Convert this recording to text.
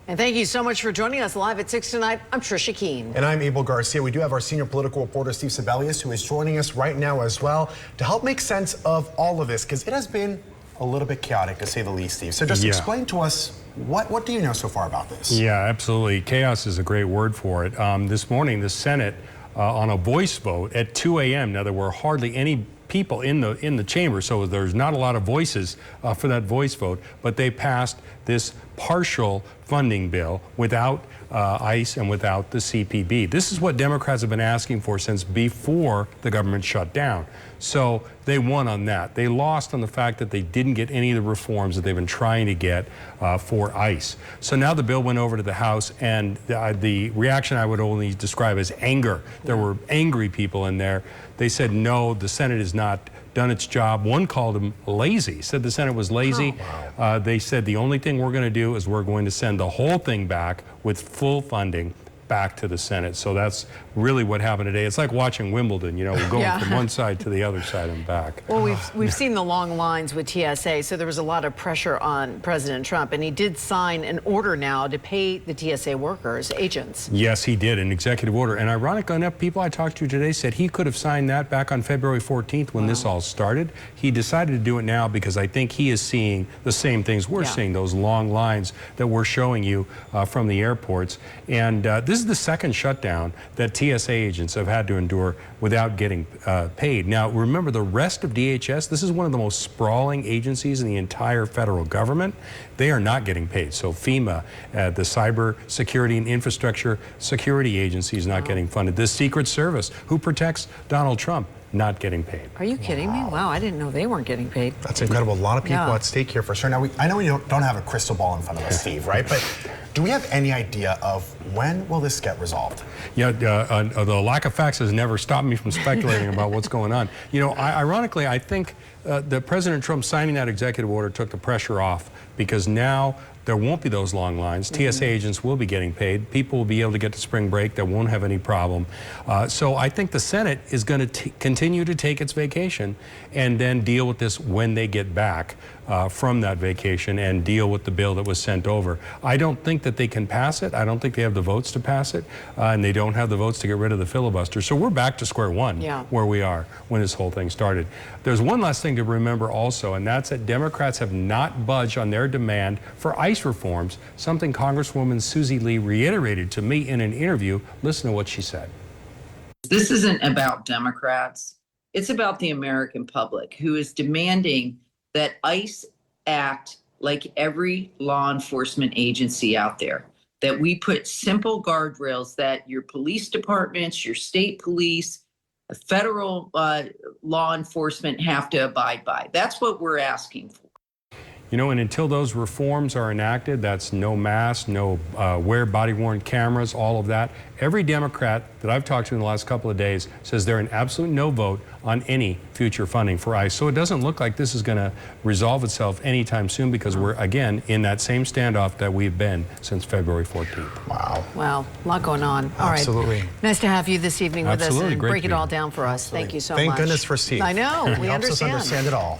And thank you so much for joining us live at 6 tonight. I'm Trisha Keene. And I'm Abel Garcia. We do have our senior political reporter, Steve Sebelius, who is joining us right now as well to help make sense of all of this, because it has been a little bit chaotic, to say the least, Steve. So just explain to us, what do you know so far about this? Yeah, absolutely. Chaos is a great word for it. This morning, the Senate, on a voice vote at 2 a.m., now there were hardly any people in the chamber, so there's not a lot of voices for that voice vote, but they passed this partial funding bill without ICE and without the CPB. This is what Democrats have been asking for since before the government shut down. So they won on that. They lost on the fact that they didn't get any of the reforms that they've been trying to get for ICE. So now the bill went over to the House, and the reaction I would only describe as anger. There were angry people in there. They said, no, the Senate has not done its job. One called them lazy, said the Senate was lazy. Oh, wow. They said the only thing we're going to do is we're going to send the whole thing back with full funding back to the Senate. So that's really what happened today. It's like watching Wimbledon, you know, we're going from one side to the other side and back. Well, we've seen the long lines with TSA, so there was a lot of pressure on President Trump, and he did sign an order now to pay the TSA workers, agents. Yes, he did, an executive order. And ironically enough, people I talked to today said he could have signed that back on February 14th when this all started. He decided to do it now because I think he is seeing the same things we're seeing, those long lines that we're showing you from the airports. And this is the second shutdown that TSA agents have had to endure without getting paid. Now, remember, the rest of DHS, this is one of the most sprawling agencies in the entire federal government. They are not getting paid. So FEMA, the Cyber Security and Infrastructure Security Agency, is not getting funded. The Secret Service, who protects Donald Trump, not getting paid. Are you kidding me? Wow, I didn't know they weren't getting paid. That's incredible. A lot of people at stake here for sure. Now, I know we don't have a crystal ball in front of us, Steve, right? But do we have any idea of when will this get resolved? Yeah, the lack of facts has never stopped me from speculating about what's going on. You know, ironically, I think that President Trump signing that executive order took the pressure off, because now there won't be those long lines. TSA agents will be getting paid. People will be able to get to spring break. They won't have any problem. So I think the Senate is going to continue to take its vacation and then deal with this when they get back from that vacation and deal with the bill that was sent over. I don't think that they can pass it. I don't think they have the votes to pass it, and they don't have the votes to get rid of the filibuster. So we're back to square one where we are when this whole thing started. There's one last thing to remember also, and that's that Democrats have not budged on their demand for ICE reforms, something Congresswoman Susie Lee reiterated to me in an interview. Listen to what she said. This isn't about Democrats. It's about the American public, who is demanding that ICE act like every law enforcement agency out there, that we put simple guardrails that your police departments, your state police, federal law enforcement have to abide by. That's what we're asking for. You know, and until those reforms are enacted, that's no mask, no wear body-worn cameras, all of that. Every Democrat that I've talked to in the last couple of days says they're an absolute no vote on any future funding for ICE. So it doesn't look like this is going to resolve itself anytime soon, because we're, again, in that same standoff that we've been since February 14th. Wow. Wow, a lot going on. All Absolutely. right. Nice to have you this evening with us and break it all down for us. Thank you so much. Thank goodness for Steve. I know. We He helps us understand understand it all.